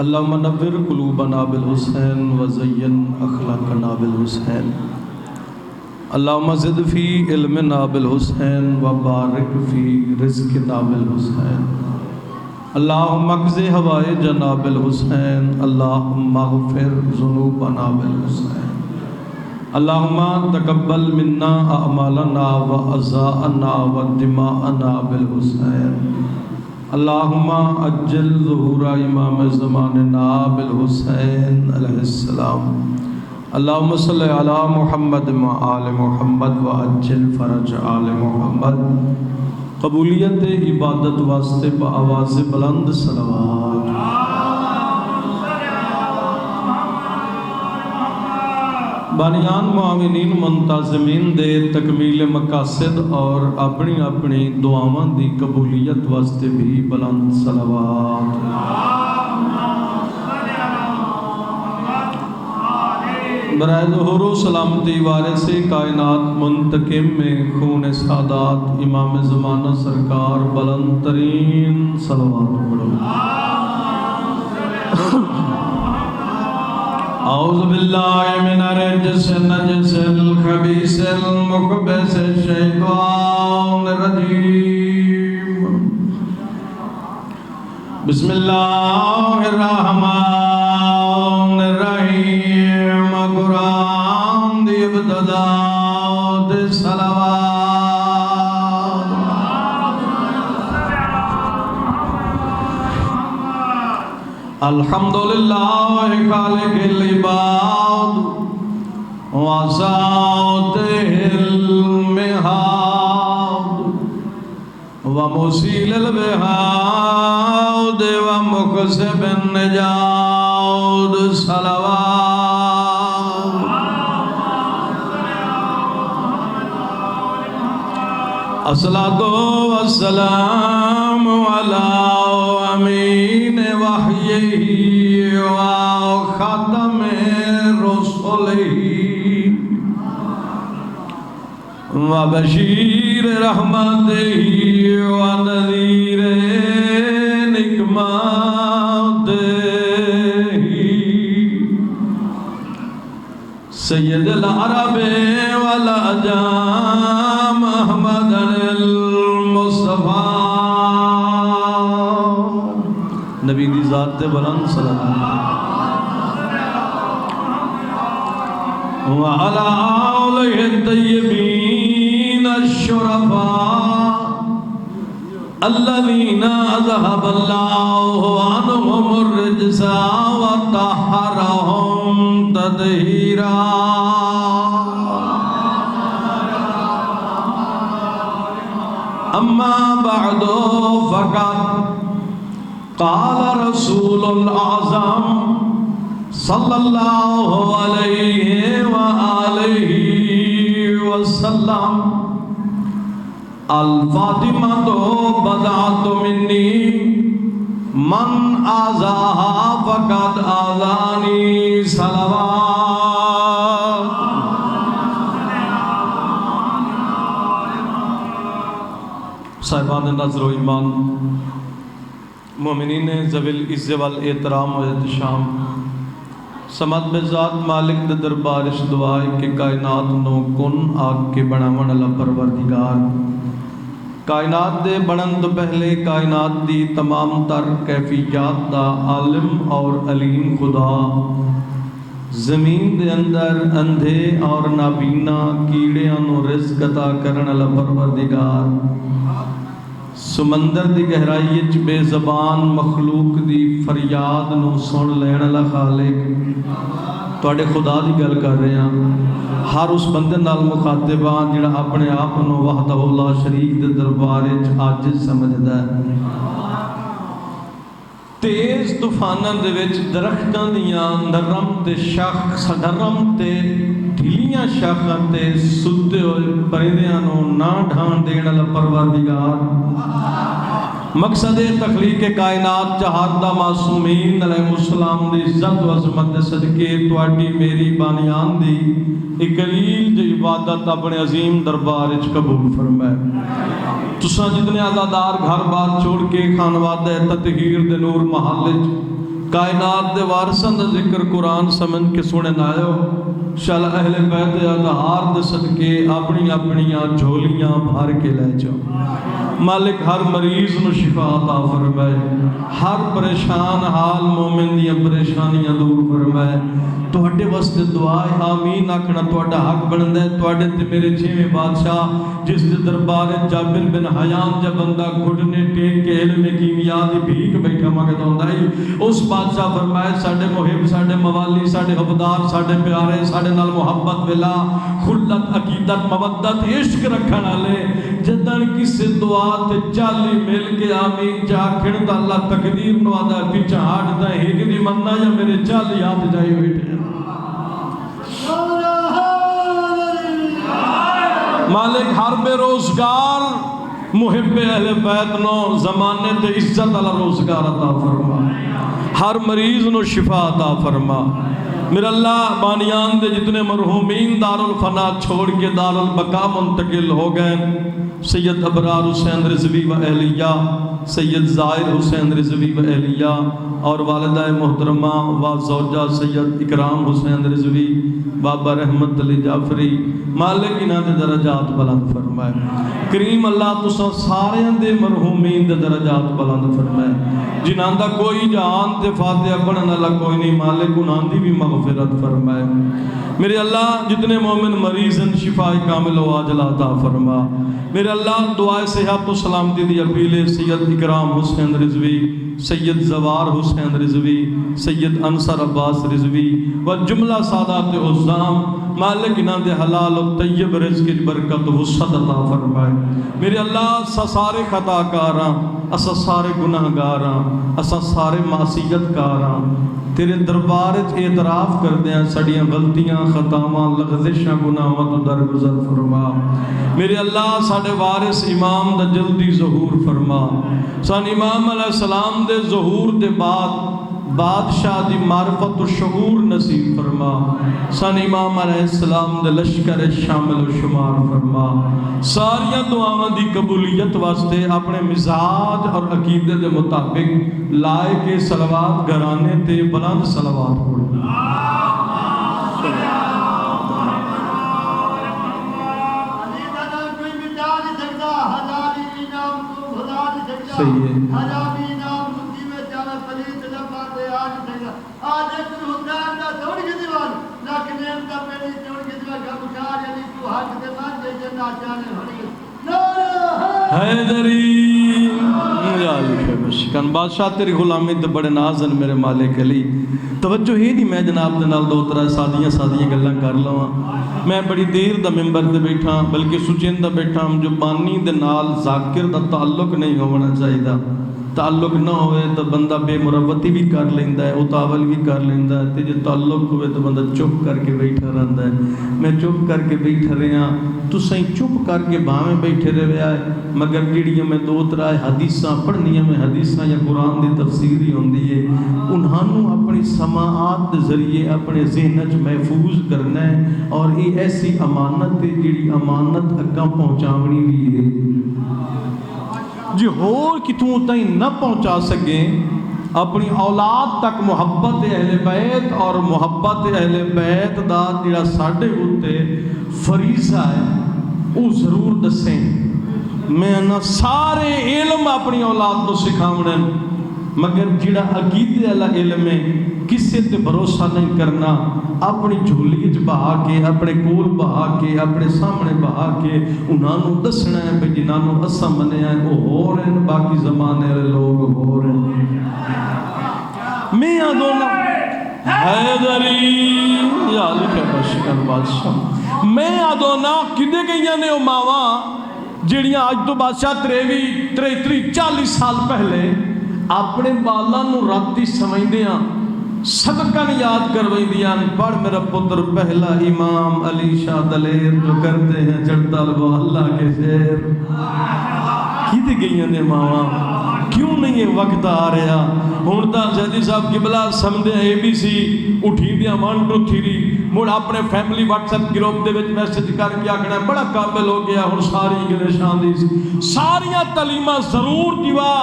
اللہم نور قلوبنا بالحسین وزین اخلاقنا بالحسین اللہم زد فی علمنا بالحسین وبارک فی رزقنا بالحسین اللہم اقضِ حوائجنا بالحسین اللہم اغفر ذنوبنا بالحسین اللہم تقبل منا اعمالنا وعزاءنا ودماءنا بالحسین اللہم اجل ظہور امام زماننا بالحسین علیہ السلام اللہم صلی علی محمد وآل محمد وعجل فرج آل محمد۔ قبولیت عبادت واسطے بآواز بلند صلوات۔ بانیان معاونین منتظمین دے تکمیل مقاصد اور اپنی اپنی دعاواں دی قبولیت واسطے بھی بلند صلوات۔ برائے ظہور و سلامتی وارث کائنات منتقم میں خون سادات امام زمانہ سرکار بلند ترین صلوات پڑھو۔ اعوذ باللہ من الرجس النجس الخبیث المخبث الشیطان الرجیم۔ بسم اللہ الرحمن الرحیم۔ قرآن دی ابتدا دی صلوات۔ الحمدللہ خالق العباد وذاتہ المہاد ومسیل البہاد ومقسب النجاد صلوات۔ الصلاۃ والسلام علی امین وحیہ وخاتم رسلہ وبشیر رحمتہ ونذیر نقمتہ سید العرب والعجام احمد المصطفیٰ۔ نبی دی ذات بلند صلوات۔ وعلى آلہ الطیبین الشرفاء الذین اذهب اللہ عنہم الرجس وطہرہم تطہیرا۔ اما بعد فقط قال رسول الاعظم صلی اللہ علیہ وآلہ وسلم الفاطمۃ بضعۃ منی من آذاہا فقد آذانی صلوات۔ صاحبان نظر و ایمان، مومنین ذوی العز والاحترام و احتشام، سمت بذات مالک دے دربارش دعائے کہ کائنات نو کن آگ کے بناون والا پروردگار، کائنات دے بنن تو پہلے کائنات دی تمام تر کیفیات دا عالم اور علیم خدا، زمین دے اندر اندھے اور نابینا کیڑیاں نو رزق عطا کرن والا پروردگار، سمندر دی گہرائی وچ بے زبان مخلوق دی فریاد نو سن لین والا خالق، تواڈے خدا دی گل کر رہے ہیں، ہر اس بندے نال مخاطب ہاں جڑا اپنے آپ نو وحدہ لا شریک دے دربار وچ عاجز سمجھدا ہے۔ تیز طوفاناں دے وچ درختاں دیاں نرم تے ڈھیلیاں شاخاں تے ستے ہوئے پرندیاں نو نہ ڈھان دین والا پروردگار، مقصد تخلیق کائنات چہاردہ معصومین علیہ السلام دی عزت و عظمت دے صدقے تواڈی میری بانیان دی ایک قلیل دی عبادت اپنے عظیم دربار وچ قبول فرمائے۔ تساں جتنے عزادار گھر بار چھوڑ کے خانوادہ تطہیر دے نور محل وچ کائنات دے وارثاں دا ذکر قرآن سمجھ کے سنن آئے ہو شال اہل بیت اطہار دے صدقے اپنی اپنیاں جھولیاں بھر کے لے جاؤ۔ مالک ہر مریض نو شفا عطا فرمائے، ہر پریشان حال مومن دیاں پریشانیاں دور فرمائے۔ تواڈے واسطے دعا ہے آمین آکھنا تواڈا حق بندا ہے۔ تواڈے تے میرے چھویں بادشاہ جس دے دربار جابر بن حیان جب بندہ گھٹنے ٹیک کے علم کیمیا دی بھیک بیٹھا منگدا ہوندا ہے، اس بادشاہ فرمائے ساڈے محب ساڈے موالی ساڈے حبدار ساڈے پیارے ساڈے نال محبت ولا خلت عقیدت مودت عشق رکھن والے جدن کسے دعا تے چالی مل کے آمین جا کھڑ دا اللہ تقدیر نو آدا پیچھے ہٹ دا ایک دی مننا یا میرے 40 ہاتھ جائی بیٹھے مالک ہر بے روزگار محب اہل بیت نو زمانے تے عزت والا روزگار عطا فرما، ہر مریض نو شفا عطا فرما۔ میرا اللہ بانیان دے جتنے مرحومین دار الفنا چھوڑ کے دار البقاء منتقل ہو گئے، سید ابرار حسین رضوی و اہلیہ، سید زائر حسین رضوی و اہلیہ اور والدہ محترمہ و زوجہ سید اکرام حسین رضوی بابا رحمت علی جعفری، مالک انہاں دے درجات بلند فرمائے۔ کریم اللہ تساں سارے دے مرحومین دے درجات بلند فرمائے، جنہاں دا کوئی جہان تے فاتحہ پڑھن والا کوئی نہیں، مالک انہاں دی بھی مغفرت فرمائے۔ میرے اللہ جتنے مومن مریض ہیں شفا کامل و عاجل عطا فرما۔ میرے اللہ دعائے صحت و سلامتی دی اپیل سید اکرام حسین رضوی، سید زوار حسین رضوی، سید انصر عباس رضوی و جملہ سادات عظام، مالک انہاں دے حلال و طیب رزق کی برکت و وسعت عطا فرمائے۔ میرے اللہ اسا سارے خطا کاراں، اسا سارے گناہ گاراں، اسا سارے معصیت کاراں تیرے دربار اعتراف کر دیں سڑیاں غلطیاں خطاواں لغزشاں گناہاں تو درگزر فرما۔ میرے اللہ ساڑے وارث امام دا جلدی ظہور فرما، سان امام علیہ السلام دے ظہور دے بعد بادشاہ دی معرفت و شعور نصیب فرما، سان امام علیہ السلام دے لشکر شامل و شمار فرما۔ ساریاں دعاواں دی قبولیت واسطے اپنے مزاج اور عقیدے دے مطابق لائے کے صلوات گھرانے تے بلند صلوات پڑھ۔ صحیح ہے حیدری بشکن بادشاہ تیری غلامی تے بڑے نازن میرے مالک علی توجہ ہی نہیں میں جناب دے نال دو طرح سادیاں گلاں کر لواں۔ میں بڑی دیر دا ممبر تے بیٹھا بلکہ سچین دا بیٹھا جو بانی دے نال ذاکر دا تعلق نہیں ہونا چاہیے، تعلق نہ ہوئے تو بندہ بے مروتی بھی کر لیندہ ہے اتاول بھی کر لیندہ ہے، تے جو تعلق ہوئے تو بندہ چپ کر کے بیٹھا رہندا ہے۔ میں چپ کر کے بیٹھا رہا تو سہیں چپ کر کے باہیں بیٹھے رہے آئے مگر جڑیاں میں دو طرح حدیثاں پڑھنیاں میں حدیثاں یا قرآن دی تفسیری ہوندی ہے انہوں اپنی سماعات ذریعے اپنے ذہن محفوظ کرنا ہے اور یہ ایسی امانت ہے جڑی امانت اگاں پہنچاونی بھی ہے جی ہور کتوں تائیں نہ پہنچا سکیں۔ اپنی اولاد تک محبت اہل بیت اور محبت اہل بیت دا جڑا ساڈے اوتے فریضہ ہے وہ ضرور دسیں۔ میں نہ سارے علم اپنی اولاد کو سکھاونے مگر جڑا عقیدے والا علم ہے کسے تے بھروسہ نہیں کرنا، اپنی جھولی وچ بہا کے اپنے کول بہا کے اپنے سامنے بہا کے انہاں نوں دسنا ہے کہ جنہاں نوں اساں منیا ہے وہ ہو رہے ہیں باقی زمانے والے لوگ ہو رہے ہیں۔ میں آدھونا حیدری یا علی کا بشکر بادشاہ میں آدھونا کدے گئیاں نے ماواں جڑیاں آج تو بادشاہ 40 سال پہلے اپنے بالاں نوں راتی سمجھدیاں صدقہ یاد کروئی دیاں پڑھ میرا پتر پہلا امام علی شاہ دلیر جو کرتے ہیں چڑھتا لگو اللہ کے شیر کیتے گئیاں نے ماما کیوں نہیں یہ وقت آ رہا ہونتا جہدی صاحب قبلہ سمدھے اے بی سی اٹھی دیا 1 2 3 مڑ اپنے فیملی واٹس ایپ گروپ دے وچ میسج کر کے آکھنا بڑا قابل ہو گیا ہن ساری گلے شان دی ساریاں تعلیماں ضرور دیوا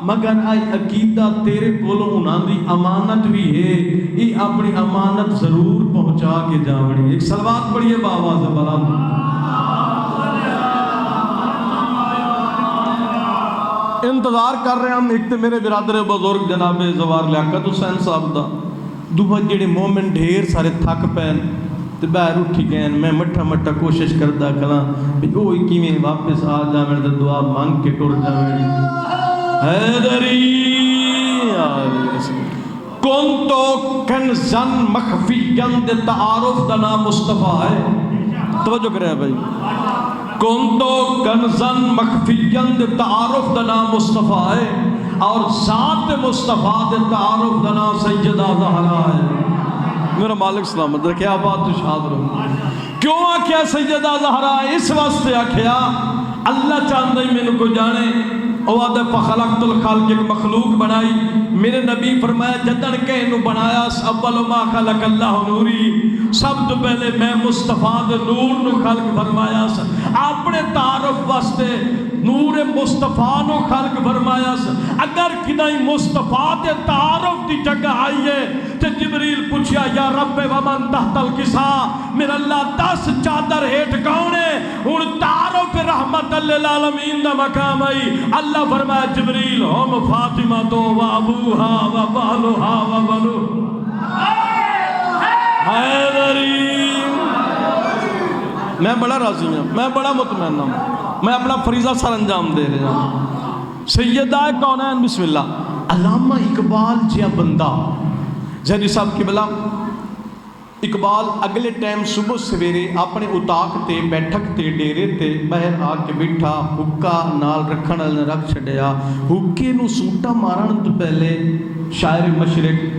مگر آئی عقیدہ تیرے کولوں انہاں دی امانت بھی ہے، یہ اپنی امانت ضرور پہنچا کے جاوڑی۔ ایک صلوات پڑھیے بآواز بلند۔ انتظار کر رہے ہم، ایک تے میرے برادر بزرگ جناب زوار لیاقت حسین صاحب دا، دوہا جڑے مومن ڈھیر سارے تھک پین تے باہر اٹھی گئے، میں مٹھا مٹھا کوشش کردا کھلاں بھی اوہی کیویں واپس آ جاویں تے دعا مانگ کے ٹر جاویں۔ حیدری کنتو کنزن مخفیًا دے تعارف دا نام مصطفیٰ ہے۔ توجہ کرے بھائی، کنتو کنزن مخفیًا دے تعارف دا نام مصطفیٰ ہے، اور ذات مصطفیٰ دے تعارف دا نام سیدہ زہرا ہے۔ میرا مالک سلامت رکھے، آباد تو شاد رہو۔ کیوں آکھیا سیدہ زہرا؟ اس واسطے آکھیا اللہ چاہتا ہی میں کو جانے، اواد فخلقت الخلق، ایک مخلوق بنائی، میرے نبی فرمایا جدن کے انہوں بنایا اول ما خلق اللہ نوری، سب تو پہلے میں مصطفیٰ دے نور نو خلق فرمایا، اپنے تعارف واسطے نور مصطفیٰ نو خلق فرمایا۔ اگر کدائی مصطفیٰ دے تعارف دی جگہ آئیے تو جبریل پوچھیا یا رب ومن تحت الکسا، میرا اللہ 10 چادر ہیٹ کون ہے؟ ان تعارف رحمت للعالمین دا مقام آئی۔ اللہ فرمایا جبریل ہم فاطمہ تو و ابوہا و بالوہا و بنو حیدری۔ میں بڑا راضی ہوں، میں بڑا مطمئن ہوں، میں اپنا فریضہ سر انجام دے رہا ہوں۔ سیدہ کونین بسم اللہ علامہ اقبال جیا بندہ زہری صاحب کی بلا اقبال اگلے ٹائم صبح سویرے اپنے اتاق تے بیٹھک تے ڈیرے تے باہر آ کے بیٹھا، حکا نال رکھن والے نے رکھ چھڈیا، حکے نو سوٹا مارن تو پہلے شاعر مشرق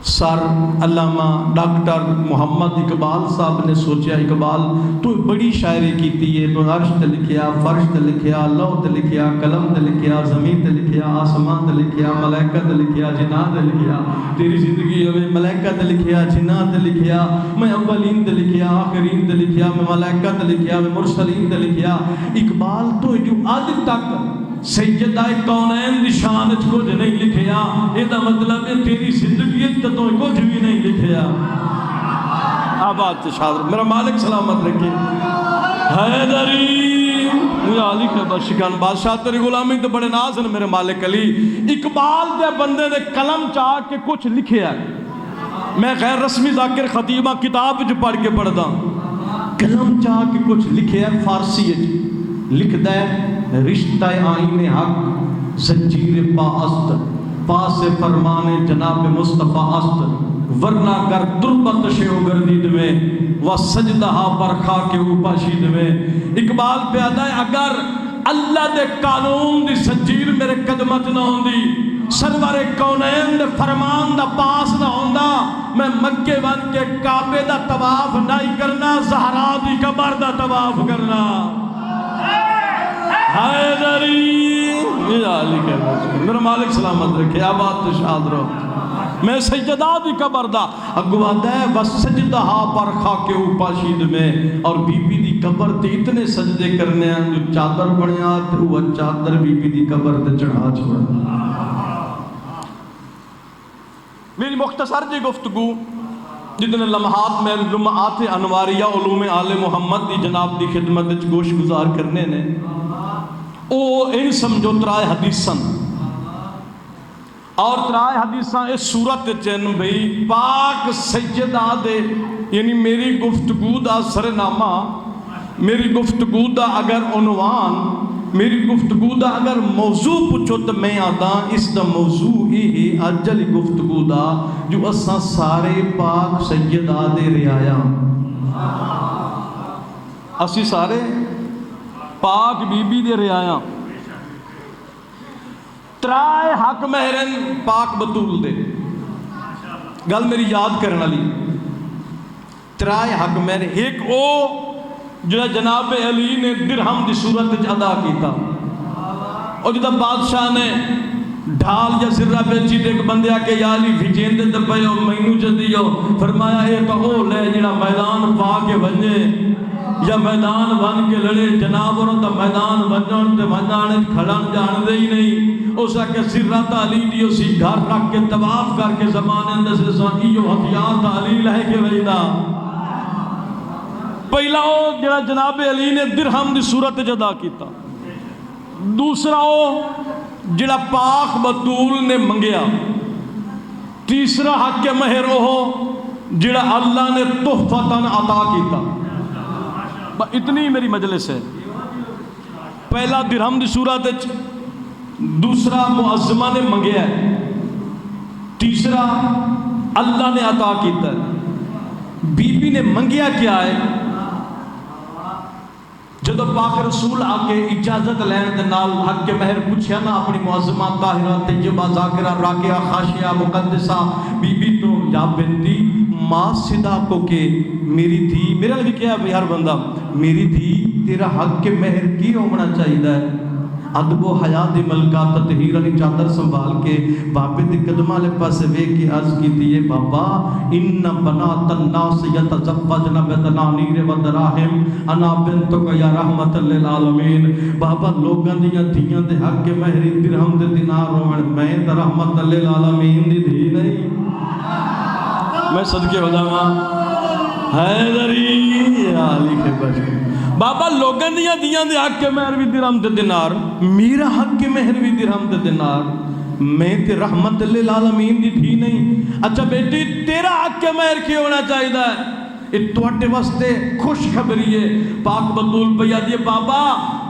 سر علامہ ڈاکٹر محمد اقبال صاحب نے سوچیا اقبال تو بڑی شاعری کیتی ہے، تو عرش تے لکھیا، فرش تے لکھیا، لوح تے لکھیا، قلم تے لکھیا، زمین تے لکھیا، آسمان تے لکھیا، ملائکہ تے لکھیا، جنات تے لکھیا، تیری زندگی ہوئے ملائکہ تے لکھیا، جنات تے لکھیا، میں اولین تے لکھیا، آخرین تے لکھیا، میں ملائکہ تے لکھیا، میں مرسلین تے لکھیا۔ اقبال تو جو آج تک سیدہ کونین دی شان اچھ کچھ نہیں لکھیا، یہ دا مطلب ہے تیری زندگی اچھ تو کچھ بھی نہیں لکھیا۔ آباد تشاہد میرا مالک سلامت رکھے۔ حیدری مجھے علی خبر شکان بادشاہ تیری غلامی تو بڑے ناز ہیں میرے مالک علی۔ اقبال دے بندے نے قلم چاہ کے کچھ لکھیا، میں غیر رسمی ذاکر خطیبہ کتاب جو پڑھ کے پڑھ دا، قلم چاہ کے کچھ لکھیا فارسی لکھ دے رشتہ آئین حق زنجیر پا است، پاس فرمان جناب مصطفیٰ است، ورنہ گر تربت شیو گردید میں و سجدہ پر خاک اوپا شید میں۔ اقبال پیادہ ہے اگر اللہ دے قانون دی زنجیر میرے قدمت نہ ہوندی، سرور کونین دے فرمان دا پاس نہ ہوندا، میں مکے بن کے کعبے دا طواف نہیں کرنا، زہرا دی قبر دا طواف کرنا۔ حیدری میرا مالک سلامت رکھے، آباد تو شاد رہو۔ میں سجدہ دی قبر دا اگوادہ ہے وسجدہ پر خاک اوپا شید میں، اور بی بی دی قبر تے اتنے سجدے کرنے ہیں جو چادر بڑھیا تے وہ چادر بی بی دی قبر تے چڑھا چھوڑا۔ میری مختصر جی گفتگو جتنے لمحات میں لمحات انواریہ علوم آل محمد دی جناب دی خدمت گوش گزار کرنے نے، او ان سمجھو ترائے حدیثاں اور ترائے حدیثاں اس صورت چین بھئی پاک سیدہ دے، یعنی میری گفتگو دا سرنامہ، میری گفتگو دا اگر عنوان، میری گفتگو دا اگر موضوع پوچھو تو میں آدھا اس دا موضوع ہی ہے اجل گفتگو دا جو اساں سارے پاک سیدہ دے رعایا، اسی سارے پاک بی بی دے رعایا، ترائے حق مہرن پاک بطول دے، گل میری یاد کرنا لی، ترائے حق مہرن ایک او جو جناب علی نے درہم دی صورت ادا کیتا، اور جدہ بادشاہ نے ڈھال یا سرہ بیچی تے ایک بندے آکے یا علی بھیجین دے دبائیو مینو جدیو، فرمایا اے تو او لے جنہ میدان پا کے بنجے، یا میدان بن کے لڑے جناب اور تا میدان بنجان تے میدان کھڑان جان دے ہی نہیں اس کے سرہ تعلیل یہ اسی گھر رکھ کے طواف کر کے زمانے اندر سے سانئیو ہتھیار تعلیل ہے کہ ویدہ پہلا وہ جڑا جناب علی نے درہم دی صورت جدا کیتا دوسرا وہ جڑا پاک بطول نے منگیا تیسرا حق مہر وہ جڑا اللہ نے تحفتاً عطا کیتا اتنی میری مجلس ہے پہلا درہم دی صورت دوسرا معظمہ نے منگیا ہے تیسرا اللہ نے عطا کیتا ہے بی بی نے منگیا کیا ہے جدو پاک رسول آکے اجازت لین دے نال حق کے مہر پوچھیا نا اپنی معظمہ طاہرہ طیبہ ذاکرہ راکعہ خاشعہ مقدسہ بی بی تو یا بنتی ماں صدا کو کہ میری دھی میرا لئے کیا ہے ہر بندہ میری دھی تیرا حق کے مہر کی ہونا چاہیے ہے ادب و حیات ملکہ تطہیر علی چادر سنبھال کے باپے دی قدمہ لے پاس وے کی عرض کی دیئے بابا ان بنات الناس یتزوجن بدنانیر و دراہم انا بنتک یا رحمت للعالمین بابا لوگاں دیاں دھیاں دے حق کے مہری درہم دے دینار رومن میں تا رحمت للعالمین دی دھی نہیں میں صدقے ہو جاؤں حیدری علی کے بچے بابا لوگاں دیاں دے حق کے مہر بھی درہم دے دینار میرا حق کے مہر بھی درہم دے دینار میں تے رحمت للعالمین دی تھی نہیں اچھا بیٹی تیرا حق کے مہر کی ہونا چاہیے ہے توٹے واسطے خوش خبری ہے پاک بطول پیا دیے بابا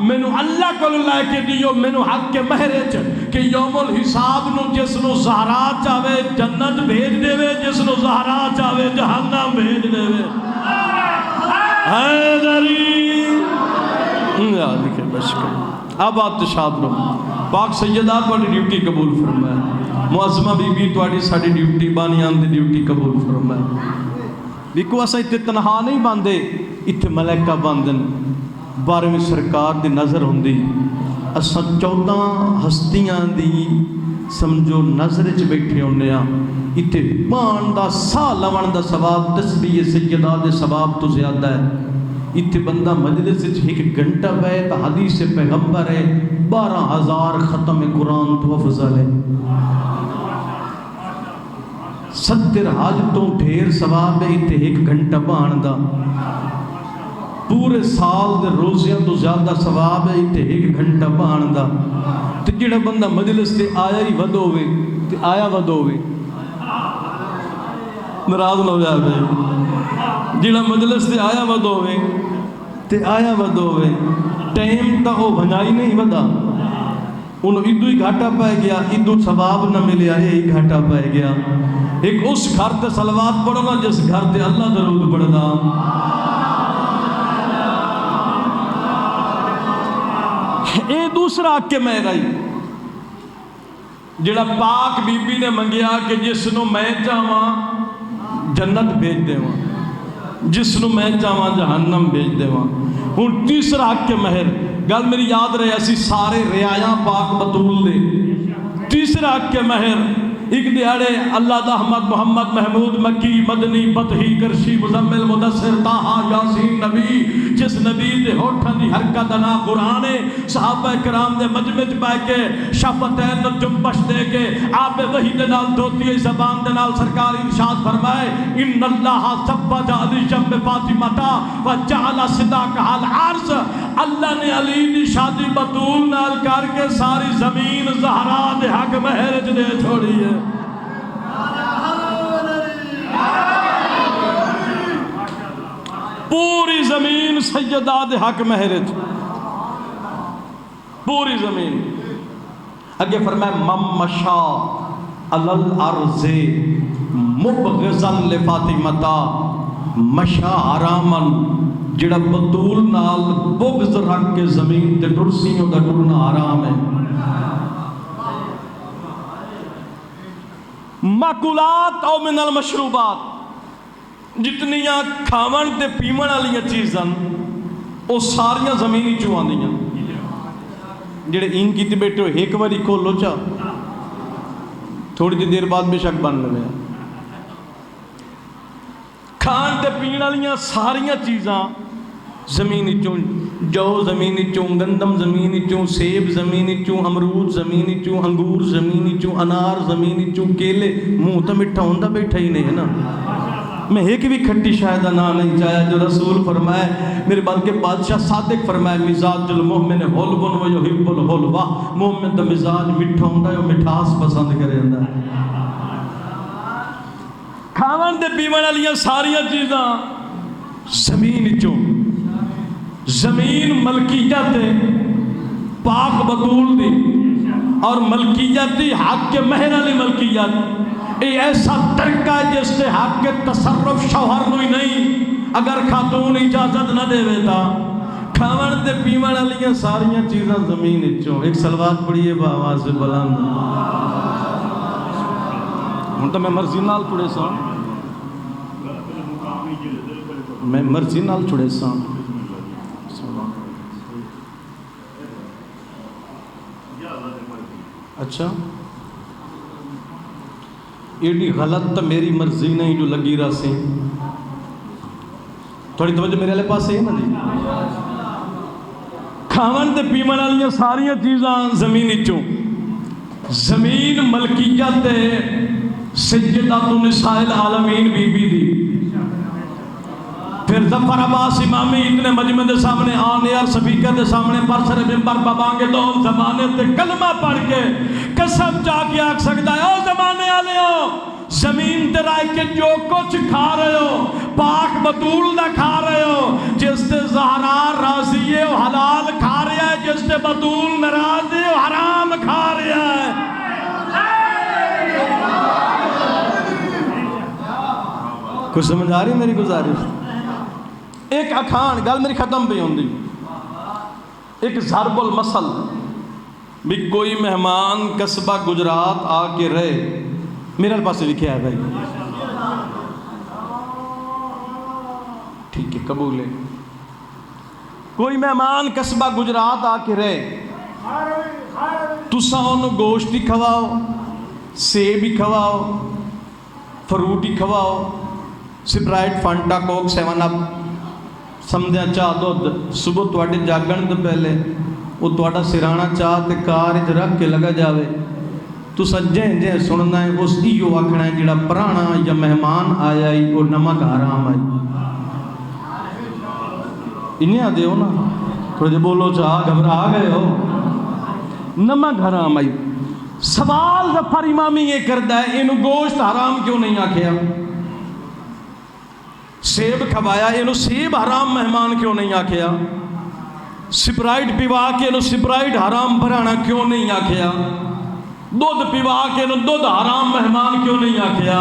میں نو اللہ کو لائے کے دیو میں نو حق کے مہرچ کہ یوم الحساب نو جس نو زہرا چاہوے جنت بھیج دے وے جس نو زہرا چاہوے جہنم بھیج دے وے حیدری لکھے بشکر اب آپ تشاد رو پاک سیدہ پر ڈیوٹی قبول فرمائے معظمہ بی بی توڑی ساڑی ڈیوٹی بانیان دی ڈیوٹی قبول فرمائے بیکو ایسا اتنے تنہا نہیں باندھے اتنے ملائکہ باندھن بارے میں سرکار دی نظر ہوندی اسا 14 ہستیاں دی سمجھو نظر چ بیٹھے ہونے اتنے بان دا سا لون دا ثواب تسبیح سیدہ دے ثواب تو زیادہ ہے اتنے بندہ مجلس ایک گھنٹہ بیت حدیث پیغمبر ہے 12,000 ختم قرآن تو افضل ہے 70 حاجتوں ڈھیر ثواب ہے اتنے ایک گھنٹہ بان دا پورے سال دے روزیاں تو زیادہ ثواب ہے اتنے ایک گھنٹہ بان دا تو جڑا بندہ مجلس تے آیا ہی ود ہوئے تے آیا ود ہوئے ناراض نہ ہو جائے بھائی جڑا مجلس تے آیا ود ہوئے تے آیا ود ہوئے ٹائم تا وہ بھنائی نہیں ودا انہوں ادو ہی گھاٹا پائے گیا ادو ثواب نہ ملیا یہ گھاٹا پائے گیا ایک اس گھر تے صلوات پڑھو نا جس گھر تے اللہ درود پڑھدا اے دوسرا حق کے میں رہی جڑا پاک بی بی نے منگیا کہ جس نو میں چاہواں جنت بھیج دے وہاں جس نو میں چاہواں جہنم بھیج دے وہاں ہن تیسرا حق کے مہر گل میری یاد رہے اسی سارے ریایاں پاک بطول دے تیسرا حق کے مہر ایک دیاڑے اللہ دا احمد محمد محمود مکی مدنی بطحی کرشی مزمل مدثر طاہا یاسین نبی جس نبی دے ہوٹھن دی حرکت انا قرآن صحابہ کرام دے مجمع پائے کے شفتین نو جنبش دے کے آپ وحی دے نال دوتی زبان دے نال سرکار ارشاد فرمائے ان اللہ سبج علی جنب فاطمہ و جعل صداق حال عرض اللہ نے علی دی شادی بطول نال کر کے ساری زمین زہرا دے حق مہرج دے چھوڑی ہے پوری زمین سیدہ دے حق مہرج پوری زمین اگے فرمائے مم مشا علل ارض مبغضا لفاطمہ مشا حرامن جڑا بطول نال بغض رکھ کے زمین تے ٹرسیوں دا ٹرنا حرام ہے ماکولات او من المشروبات جتنیاں کھاون تے پیمن والیاں چیزاں او ساریاں زمینی چوں آندیاں جڑے این کیتے بیٹھے ہو ایک باری کھولو چا تھوڑی دیر بعد بے شک بن لگے کھان تے پین والیاں ساریاں چیزاں زمین چوں جو زمین چوں گندم زمین چوں سیب زمین چوں امرود زمین چوں انگور زمین چوں انار زمین چوں کیلے منہ تو مٹھا ہوندہ بیٹھا ہی نہیں ہے نا. میں ایک بھی کھٹی شاید نہ نہیں چاہیا جو رسول فرمائے میرے بلکہ بادشاہ صادق فرمائے مزاج المؤمن حلبن و یحب الحلوہ. مومن دا مزاج مٹھا ہوندہ ہے مٹھاس پسند کرے ہوندہ ہے. کھاون دے پیون والیاں ساریاں چیزاں زمین چوں. زمین ملکیت پاک بطول دی اور ملکیت دی حق کے مہر علی ملکیت یہ ایسا طریقہ ہے جس سے حق کے تصرف شوہر نوی نہیں اگر خاتون اجازت نہ دے ویتا. کھاون دے پیون والیاں ساریاں چیزاں زمین چوں. ایک صلوات پڑھیے با آواز بلند. ہن تو میں مرضی نال چھڑے سا میں مرضی نال چھڑے سا. اچھا ایڈی غلط تو میری مرضی نہیں جو لگی رہا سی. تھوڑی توجہ میرے لئے پاس ہے نا جی. کھاون تے پیون والیاں ساریاں چیزاں زمین چوں. زمین ملکیت سیدہ نساء العالمین بی بی دی. پھر ظفر عباس امامی اتنے مجمع دے سامنے آنے اور سپیکر دے سامنے برسر ممبر بابانگے دو زمانے تے کلمہ پڑھ کے قسم جا کے آکھ سکتا ہے او زمانے آلے ہو زمین تے رائے کے جو کچھ کھا رہے ہو پاک بطول دا کھا رہے ہو. جس تے زہرا راضی ہے وہ حلال کھا رہا ہے جس تے بطول ناراض ہے وہ حرام کھا رہا ہے. کچھ سمجھ آ رہی ہے میری گزارش. ایک اکھان گل میری ختم بھی ہوندی. ایک ضرب المثل بھی کوئی مہمان قصبہ گجرات آ کے رہے. میرے پاس لکھا ہے بھائی ٹھیک ہے قبول ہے. کوئی مہمان قصبہ گجرات آ کے رہے تساں انہوں گوشت ہی کھواؤ سیب ہی کھواؤ فروٹ ہی کھواؤ سپرائٹ فانٹا کوک 7 اپ سمجھا چاہ دودھ صبح تواڈے جاگن تو پہلے وہ تواڈا سرانہ چاہ تے کار وچ رکھ کے لگا جاوے تو سجیں جے سننا ہے اس ایو آکھنا ہے جڑا پرانا یا مہمان آیا ہی وہ نمک حرام آئی. انہیں آ دیو نا تھوڑے جے بولو چاہ گھبرا گئے ہو. نمک حرام آئی. سوال ظفر امامی یہ کرتا ہے انہوں گوشت حرام کیوں نہیں آکھیا. سیب کھوایا انہوں سیب حرام مہمان کیوں نہیں آکھیا. سپرائٹ پیوا کے انہوں سپرائٹ حرام بھرانا کیوں نہیں آکھیا. دودھ پیوا کے انہوں دودھ حرام مہمان کیوں نہیں آکھیا.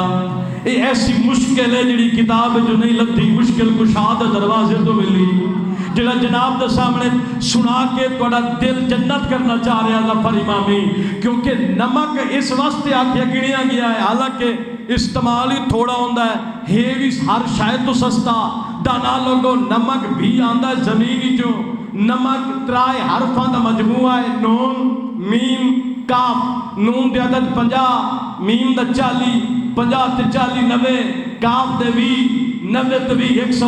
یہ ایسی مشکل ہے جڑی کتاب جو نہیں لگتی مشکل کشاد دروازے تو ملی جڑا جناب دے سامنے سنا کے توڑا دل جنت کرنا چاہ رہا ظفر امامی کیونکہ نمک اس واسطے آکھیا گنیا گیا ہے حالانکہ استعمال ہی تھوڑا ہوندہ ہے بھی ہر شاید تو سستا دانا لوگوں نمک بھی آندہ ہے زمینی جو نمک ترائے حرفان دا مجموعہ ہے نون میم کاف نون دے عدد 50 میم دا 40 50 تے 40 90 کاف دے 20 90 تے 20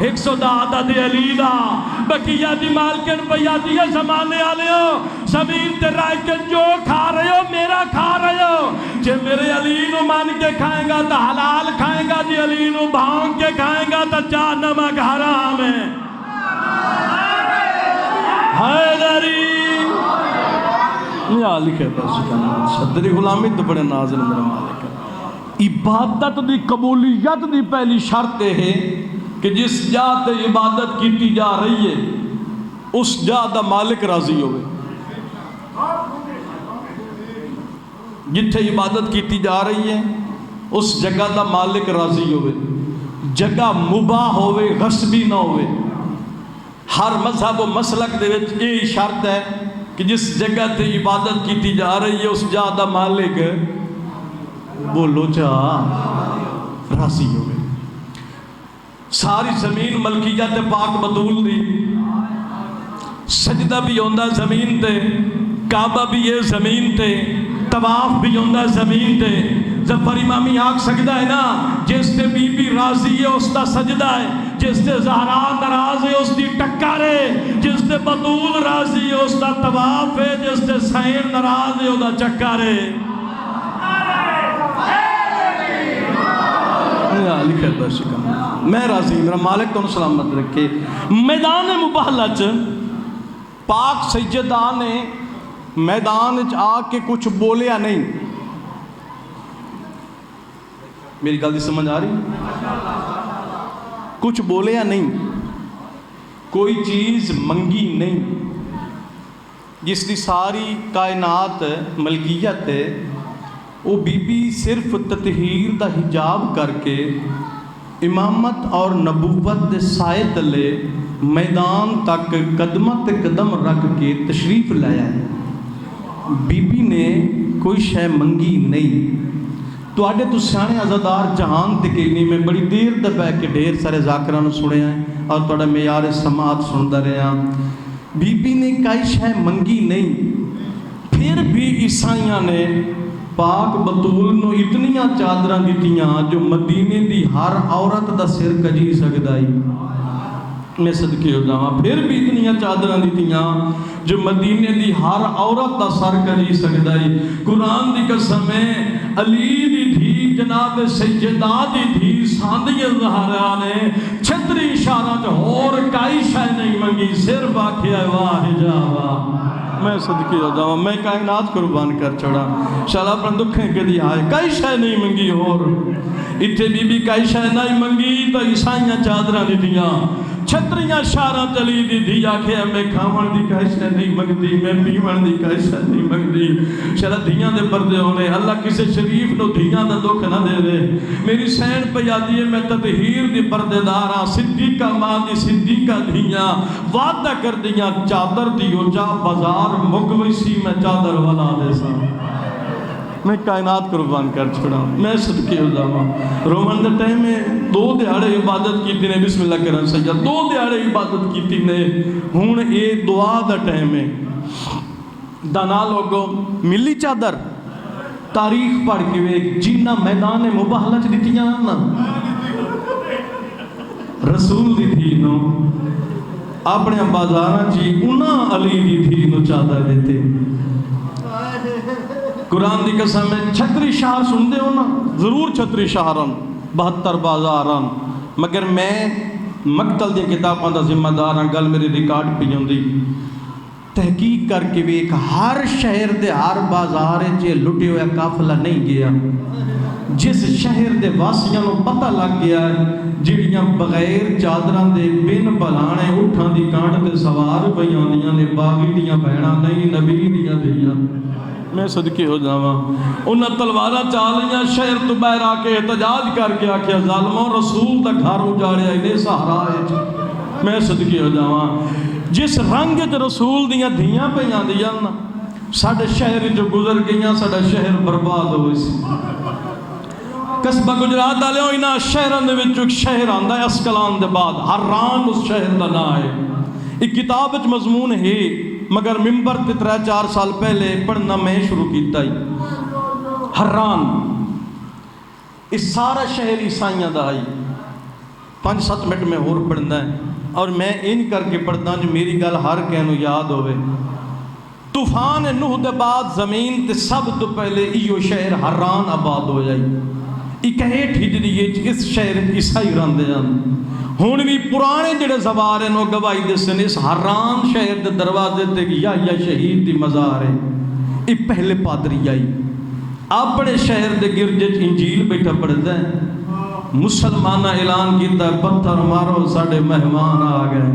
110 عدد علی دا بقیہ دی مالکن بیادی زمانے آلے ہو زمین تے رائے کے جو کھا رہے ہو میرا کھا رہے ہو. جے میرے علی نو مان کے کھائیں گا تا حلال کھائیں گا جی علی نو بھانگ کے کھائیں گا تا چاہ نمک حرام ہے. حیدری یہ لکھے صدری غلامی تو بڑے نازل میرے مالک ہے. عبادت دی قبولیت دی پہلی شرط ہے کہ جس جا تے عبادت کیتی جا رہی ہے اس جا دا مالک راضی ہوئے. جتھے عبادت کیتی جا رہی ہے اس جگہ دا مالک راضی ہوئے. جگہ مباح ہوئے غصبی نہ ہوئے. ہر مذہب و مسلک دے وچ یہ شرط ہے کہ جس جگہ تے عبادت کیتی جا رہی ہے اس جا دا مالک بولو چاہ راضی ہوئے. ساری زمین ملکیت پاک بطول دی سجدہ بھی ہوندہ زمین تے کعبہ بھی یہ زمین تے طواف بھی ہوندہ زمین تے ظفر امامی آکھ سکتا ہے نا جس تے بی بی راضی ہے اس دا سجدہ ہے، جس تے زہرا ناراض ہے اس دی ٹکر ہے، جس تے بطول راضی ہے اس دا طواف ہے، جس تے سین ناراض ہے اس دا چکر ہے۔ میں راضی میرا مالک تو سلامت رکھے۔ میدان مباہلہ پاک سیدہ نے میدان آ کے کچھ بولیا نہیں، میری گل دی سمجھ آ رہی؟ کچھ بولیا نہیں، کوئی چیز منگی نہیں، جس دی ساری کائنات ملکیت ہے، وہ بی بی صرف تطہیر دا حجاب کر کے امامت اور نبوت دے سائے تلے میدان تک قدمت قدم رکھ کے تشریف لایا ہے۔ بی بی نے کوئی شے منگی نہیں۔ تو آڈے تو سیانے عزادار جہان تکے نہیں، میں بڑی دیر دبے کے ڈھیر سارے ذاکران سنے ہیں اور توڑا معیار سماعت سنتا رہے ہیں۔ بی بی نے کوئی شے منگی نہیں، پھر بھی عیسائیاں نے پاک بطول نو اتنیاں چادراں دیتیاں جو مدینے دی ہر عورت دا سر کجی سکدائی۔ میں صدقے ہو جاواں، پھر بھی اتنیاں چادراں دیتیاں جو مدینے دی ہر عورت دا سر کجی سکدائی۔ قرآن دی قسم ہے، علی دی دھی جناب سیدہ دی دھی ساندی زہرا نے چھتری اشارہ اور کائی شے نہیں منگی، صرف آکھیا واہ جاوا۔ میں صدقے ہو جاواں، میں کائنات قربان کر چھوڑا، شالا اپنے دکھیں کے دی آئے کئی شے نہیں منگی، اور اتھے بی بی کئی شے نہیں منگی تو عیسائیاں چادراں دی دیاں، چھتریاں شارہ چلی دی دی آکھے میں کھاون دی کئی شے نہیں منگدی، میں پیون دی کئی شے نہیں منگدی۔ شالا دھیاں دے پردے ہونے، اللہ کسے شریف نو دھیاں دا دکھ نہ دے دے۔ میری سین پہ یادی ہے میں تطہیر دی پردے داراں، صدیقہ ماں دی صدیقہ دھیاں وعدہ کر دیاں چادر دیو جا بازار مکویسی میں چادر والا دے سا۔ میں کائنات قربان کر چھڑا، میں صدقے ہو جاواں۔ رومن دے ٹائم میں 2 دیہاڑے عبادت کیتی نے، بسم اللہ کرن سجدہ 2 دیہاڑے عبادت کیتی نے، ہون اے دعا دا ٹائم ہے۔ دانا لوگوں ملی چادر تاریخ پڑھ کے ایک جینا میدان مباہلہ چ دیتیاں نا، رسول دی تھی نو اپنے بازاراں چی انہاں علی دی تھی نو چادر دیتے۔ قرآن دی قسم میں چھتری شہر سن دے ہو نا، ضرور چھتری شہران 72 بازاران، مگر میں مقتل دی کتاباں دا ذمہ داراں، گل میری ریکارڈ پہ جاندی تحقیق کر کے بھی ایک ہر شہر دے ہر بازار چے لٹے ہوئے قافلہ نہیں گیا، جس شہر دے واسیاں نو پتہ لگ گیا جڑیاں بغیر چادران دے بن بلانے اٹھاں دی کانٹ دے سوار پیاں دیاں نے، باغی دیاں بہناں نہیں نبی دیاں دیاں۔ میں صدقے ہو جاواں، انہاں تلوارہ چالیاں شہر تو باہر آ کے احتجاج کر کے آکھیا ظالموں رسول دا گھر اجاڑیا انہیں سہارا ہے۔ میں صدقے ہو جاواں، جس رنگ تے رسول دیاں دھیاں پیاں دیاں نا، ساڑھے شہر جو گزر گئیاں ساڑھا شہر برباد ہوئی سی۔ قصبہ گجرات آلے ہوئی نا شہران دے وچ ایک شہر آندہ ہے اسکلان دے بعد، حران اس شہر دا نا ہے۔ ایک کتاب وچ مضمون ہے مگر ممبر تے 3-4 سال پہلے پڑھنا میں شروع کیتا ہی۔ حران اس سارا شہر عیسائیاں دا آئی، 5-7 منٹ میں اور پڑھنا ہے اور میں ان کر کے پڑھنا جو میری گل ہر کہنو یاد ہوئے۔ طوفان نوح دے بعد زمین تے سب تو پہلے ایو شہر حران آباد ہو جائی۔ 61 ہجری اس شہر عیسائی رہندے ہیں، ہون بھی پرانے جڑے زوار ہیں وہ گواہی دسن اس حران شہر دے دروازے تے یا شہید دی مزار ہے۔ یہ پہلے پادری آئی اپنے شہر دے گرجے انجیل بیٹھا پڑھتا ہے، مسلمانہ اعلان کیتا ہے پتھر مارو ساڑھے مہمان آ گئے۔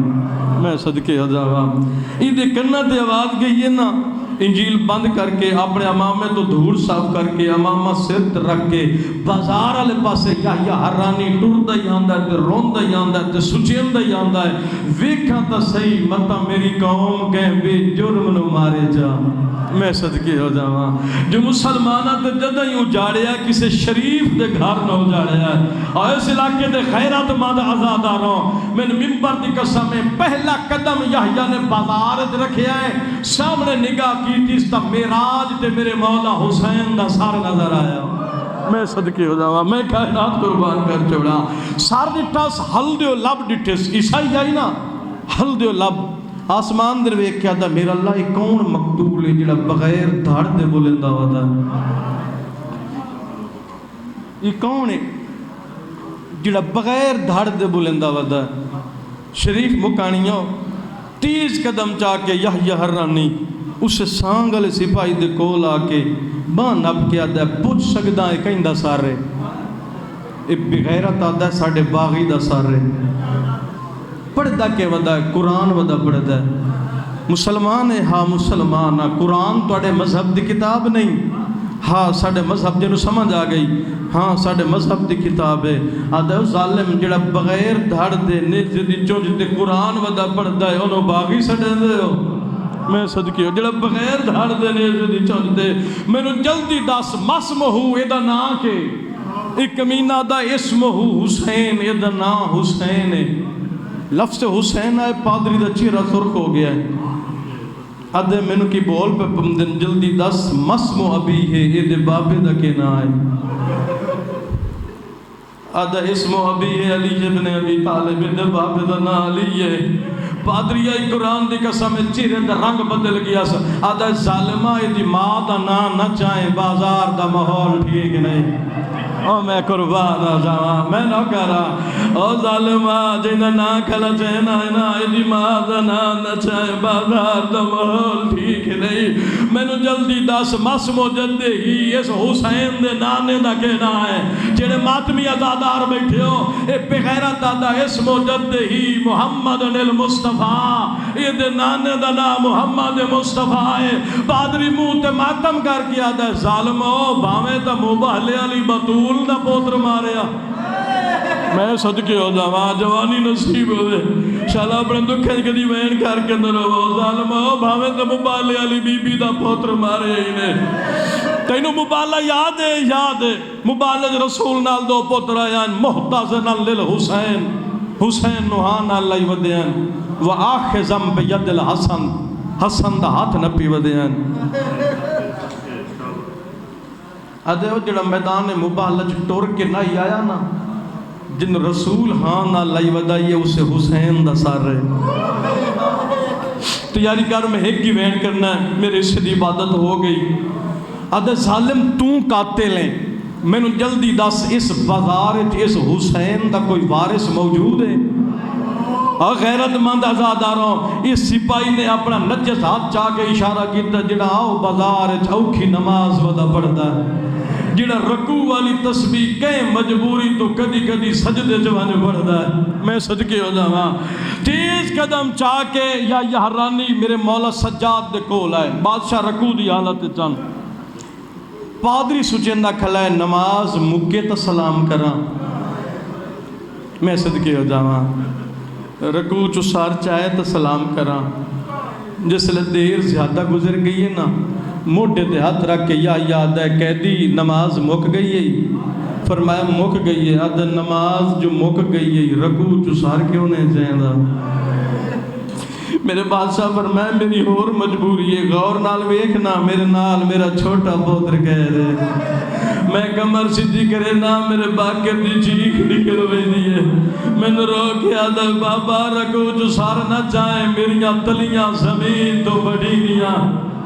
میں صدقے ہو جاواں، یہ دے کنہ تے آواز گئی ہے نا، انجیل بند کر کے اپنے امامے تو دھور صاف کر کے امامہ سرت رکھ کے بازار والے پاسے یا حرانی ٹردا ہی آندا ہے تے روندا ہی آندا ہے تے سچیندا ہی آندا ہے، ویکھاں تا صحیح متا میری قوم کہ بے جرم نو مارے جا۔ میں صدقے ہو جاواں، جو مسلمانہ تے جدہ ہی اجاڑیا کسے شریف دے گھر نہ اجاڑیا ہے، اور اس علاقے دے خیرات مند آزاداروں میں ممبر دی قسم میں پہلا قدم یحییٰ نے بازار رکھیا ہے، سامنے نگاہ کی تیس تا میراج تے میرے مولا حسین دا سار نظر آیا۔ میں صدقے ہو جاواں میں کائنات قربان کر چھوڑا سار ڈٹھس ہل دیو لب ڈٹھس عیسائی آئی نا ہل دیو لب آسمان در ویکھیا دا میرا اللہ یہ کون مقتول ہے جڑا بغیر دھڑ دے بولندا ودا یہ کون ہے جڑا بغیر دھڑ دے بولندا ودا شریف مکانیوں 30 قدم چاہ کے یحییٰ حرانی اس سانگل سپاہی دے کول آ کے باں نپ کے آدھا پوچھ سکدا ہے کہیں دا سارے اے بغیرت آدھا ساڑھے باغی دا سارے پڑھدا کے ودا ہے قرآن ودا پڑھدا ہے مسلمان ہے ہاں مسلمان ہے قرآن توڑے مذہب دی کتاب نہیں ہاں ساڑھے مذہب جنہوں سمجھ آ گئی ہاں ساڑھے مذہب دی کتاب ہے آدھا ظالم جڑا بغیر دھڑ دے نیزے دی چونج دے قرآن ودا پڑھدا ہے انہوں باغی سڑے دے ہو میں صدقی ہو جڑا بغیر دھڑ دے نیزے دی چونج دے میں نو جلدی دس مسمہو ایدہ نا کے ایک کمینہ دا اسمہو حسین ایدہ نا حسین ہے لفظ حسین ہے پادری دا چہرہ سرخ ہو گیا ہے آدھے میں نو کی بول پہ پمدن جلدی دس مسمو ابی ہے ایدے بابے دا کے نا ہے آدھا اسمو ابی ہے علی ابن ابی طالب ایدے بابے دا نا علی ہے پادری آئی قرآن دی قسم چہرے دا رنگ بدل گیا سا آدھا ظالمہ ایدی ماں دا نا نہ چاہیں بازار دا ماحول ٹھیک نہیں او میں قربان آ جاواں میں نہ کرا او ظالمہ جنہ نا کھلا چہنا ہے نا ایدی ماں دا نا نہ چاہیں بازار دا ماحول ٹھیک نہیں میں نو جلدی دس مسمو جدے ہی اس حسین دے نانے دا کہنا ہے جنہیں ماتمی ازادار بیٹھے ہو اے بغیرت دادا اسمو جدے ہی محمد المصطفیٰ یہ دے نانے دا نا محمد مصطفیٰ ہے پادری منہ تے ماتم کر کیا دے ظالمو باویں تا مباہلے علی بطول دا پوتر ماریا میں صدقے ہو جاواں جوانی نصیب ہوئے شالا اپنے دکھیں کدی وین کر کے اندر ہو ظالمو باویں تا مباہلے علی بی بی دا پوتر مارے ہی نے تینو مبالہ یاد ہے مبالج رسول نال دو پوتر آیان محتضنا للحسین حسین نوحان اللہ ودیان وآخذم بید الحسن حسن دا ہاتھ نپی ودیان ادھے وہ جڑا میدان مبالج ٹور کے نہ آیا نا جن رسول ہاں اللہ ودائیے اسے حسین دا سار رہے تیاری کر میں ایک کی وین کرنا ہے میرے اس سے عبادت ہو گئی ادھے ظالم تو قاتل ہیں میں نے جلدی دس اس بازار اس حسین دا کوئی وارث موجود ہے اور غیرت مند آزاداروں اس سپاہی نے اپنا نجس ہاتھ چاہ کے اشارہ کیتا جڑا آؤ بازار اوکھی نماز ودا پڑھتا ہے جڑا رکوع والی تسبیح کہیں مجبوری تو کدی کدی سجدے جوانے پڑھتا ہے میں صدقے ہو جاواں 30 قدم چاہ کے یا حرانی میرے مولا سجاد دے کول آئے بادشاہ رکوع دی حالت چاند پادری سچندہ کھلائے نماز مکے تا سلام کراں میں صدقے ہو جاواں رکوع چو سار چاہے تا سلام کراں جس لئے دیر زیادہ گزر گئی ہے نا موٹے تے ہاتھ رکھ کے یا یاد ہے قیدی نماز مک گئی ہے فرمایا مک گئی ہے ادھا نماز جو مک گئی ہے رکوع چو سار کیوں نہیں جائیں دا میرے بادشاہ فرمایا میری اور مجبوری ہے غور نال ویکھنا میرے نال میرا چھوٹا پوتر کہہ دے میں کمر سیدھی کرے نا میرے باکر دی چیخ نکل ہوئی دیئے میں نے رو کے آدھا بابا رکھو جو سار نہ چاہیں میریاں تلیاں زمین تو بڑھی دیاں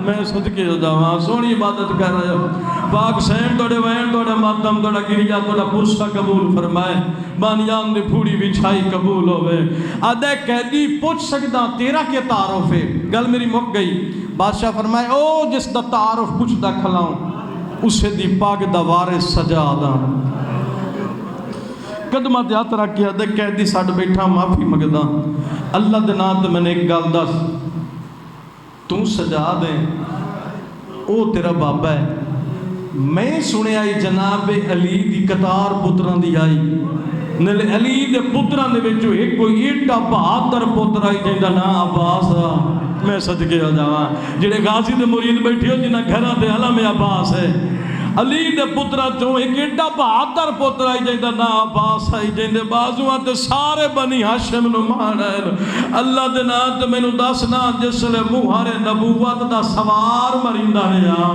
میں صدقے ہو جاواں سونی عبادت کر رہے ہو پاک سین توڑے وین توڑے ماتم توڑا گریا توڑا پرسہ قبول فرمائے بانیان دے پھوڑی بچھائی قبول ہوئے آدھے قیدی پوچھ سکتا تیرا کیا تعارف ہے گل میری مک گئی بادشاہ فرمائے او جس دا تعارف کچھ دا کھلاؤں اسے دی پاک دا وارث سجا دا قدمہ دے ہاتھ رکھ کے آدھے قیدی ساڑھ بیٹھا معافی مگدا اللہ دے نام تے میں نے ایک گل دس تو سجا دیں او تیرا بابا ہے میں سنے آئی جناب علی دی قطار پتران دی آئی نل علی دے پتران دے وچوں ایک کوئی ایڈا بہادر پتر آئی جنہاں نا عباس میں صدقے ہو جاواں جڑے غازی دے مرید بیٹھے ہو جنہاں گھراں تے علم عباس ہے علی دے پترا چوں ایک ایڈا بہادر پتر آئی جائیں نا عباس آئی جائیں دے بازوان تے سارے بنی ہاشم نو مانا ہے اللہ دے نام تے میں نو دسنا جس لے مہارے نبوت دا سوار مرندہ رہا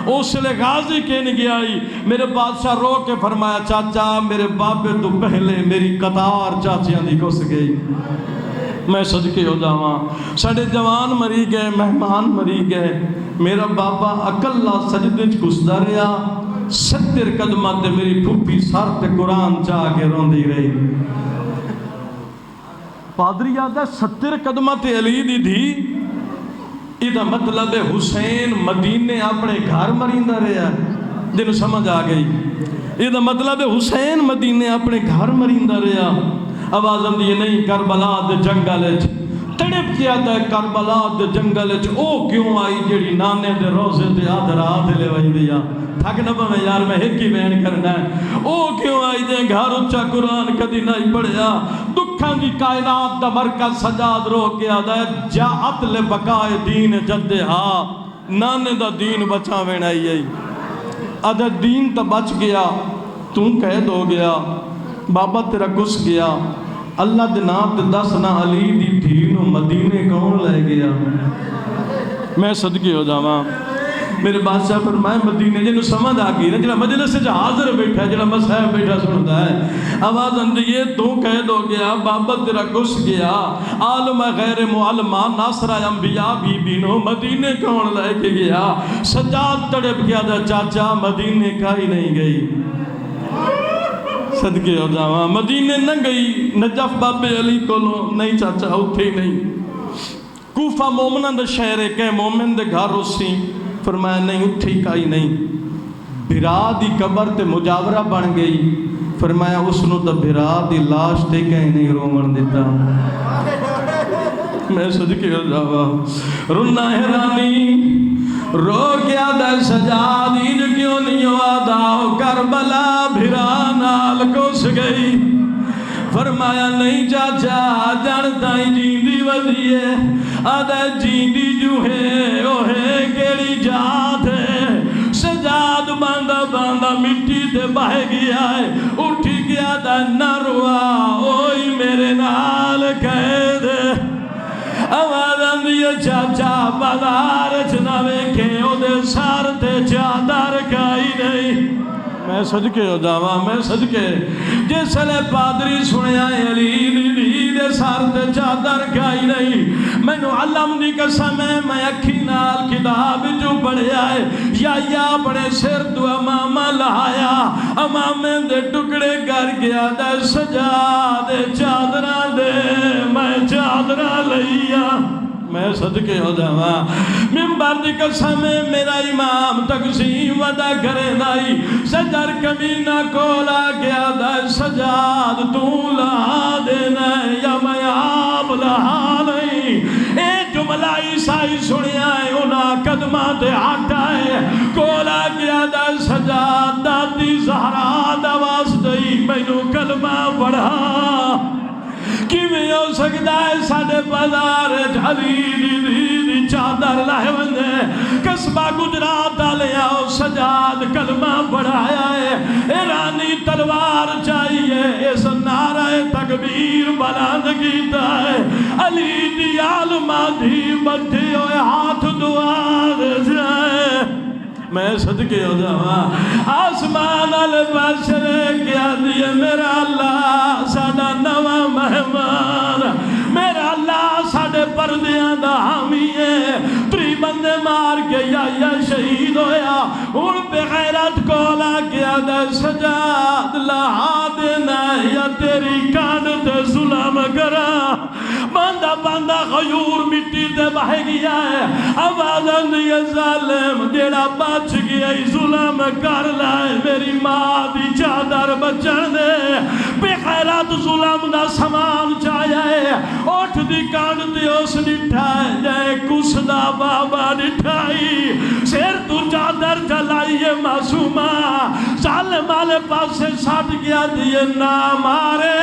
اس لئے غازی کہنے گیا ہی میرے بادشاہ رو کے فرمایا چاچا میرے بابے تو پہلے میری قطار چاچیاں دی گھس گئی میں صدقے ہو جاواں ساڑے جوان مری گئے مہمان مری گئے میرا بابا اکلا سجدے گھسدا رہیا 70 قدمہ تے میری پھوپھی سر تے قرآن چاہ کے روندی رہی پادری یاد ہے 70 قدمہ تے علی دی تھی یہ مطلب ہے حسین مدینے اپنے گھر مریندہ رہا جنہوں سمجھ آ گئی یہ مطلب ہے حسین مدینے اپنے گھر مریندہ رہا آواز آندی ہے نہیں کربلا دے جنگل تڑپ کیا دا کربلا دے جنگل او کیوں آئی جڑی نانے دے روزے دے آدھ رات لے وئی دیا تھک نہ پہ یار میں ایک ہی بیان کرنا ہے او کیوں آئی دے گھر اچھا قرآن کدی نہیں پڑھیا دکھان کی کائنات دا مرکز سجاد رو کے آدھا ہے جاعت لے بقائے دین جدے ہاں نانے دا دین بچا وینا ہی آدھا دین تا بچ گیا توں قید ہو گیا بابا تیرا گس گیا اللہ دے نام تے دس نہ علی دی دین و مدینے کون لے گیا میں صدقے ہو جاواں میرے بادشاہ فرمائے مدینے جنہوں سمجھ آ گئی نا جنہوں مجلس سے حاضر بیٹھا ہے جنہوں مسائب بیٹھا سنتا ہے آواز اندیے تو قید ہو گیا بابا تیرا گس گیا عالم غیر معلمہ ناصرہ انبیاء بی بینو مدینے کون لے کے گیا سجاد تڑپ گیا دا چاچا مدینے کا ہی نہیں گئی صدقے ہو جاواں مدینے نہ گئی نجف بابے علی کو نہیں چاچا اتھے ہی نہیں کوفہ مومنہ دے شہر ہے کہ مومن دے گھر اسی فرمایا نہیں اتھے ہی کائی نہیں بھرا دی قبر تے مجاورہ بن گئی فرمایا اس نو تا بھرا دی لاش تے کہیں نہیں رومن دیتا میں صدقے ہو جاواں رنا ہے رانی رو کیا دا سجاد ہی جو کیوں نہیں آدھاؤ کربلا بھرا نال کس گئی فرمایا نہیں چاچا جانتا ہی جیندی ودیے آدھا جیندی جو ہے اوہے کیڑی جات ہے سجاد باندھا باندھا مٹی تے بہے گیا ہے اٹھی گیا دا نروا اوئی میرے نال کہہ دے آواز آندھیا چاچا بازار چناوے کے او دے سار تے چادر کائی نہیں میں صدقے ہو جاواں میں صدقے جس لے پادری سنے آئے علی دے سار تے چادر کائی نہیں میں نو علم دی قسم ہے میں اکھی نال کتاب جو پڑھے آئے یا بڑے سر تو امامہ لہایا امامے دے ٹکڑے کر گیا دے سجا دے چادرہ دے میں چادرہ لئیا میں صدقے ہو جاواں ممبر دی قسم میرا امام تقسیم ودا کرے دائی سجر کمینہ کولا گیا دا سجاد تو لا دینا یا میں آپ لہا نہیں اے جملہ عیسائی سنیا ہے انہاں قدمات ہٹائے کولا گیا دا سجاد دادی زہرا دواز دئی میں نو کلمہ پڑھا کیویں ہو سکتا ہے ساڑھے بازار جھلی دی چادر لائے وندے قصبہ گجرات لے آؤ سجاد کلمہ پڑھایا ہے ایرانی تلوار چاہیے اس نعرہ تکبیر بلند کیتا ہے علی دی عالمہ دی بدھی ہوئے ہاتھ دعا دے جائے میں صدقے ہو جاواں آسمان البشر کیا دیئے میرا اللہ ساڑھا نوہ مہمان میرا اللہ ساڑھے پردیاں دا حامی ہے تری بندے مار کے یا شہید ہویا ان پہ غیرت کولا کیا دا سجاد لہا دینا یا تیری کان تے ظلم کرا باندھا باندھا غیور مٹی تے بہے گیا ہے آواز آندھی ظالم جیڑا بچ گیا ظلم کر لائے میری ماں دی چادر بچن دے بے خیرات ظلم دا سامان چاہیے اوٹھ دی کانڈ تے اس نٹھائے جائے کس دا بابا نٹھائی سیر تو چادر جلائیے معصومہ ظالم والے پاس سے ساٹھ گیا دیئے نا مارے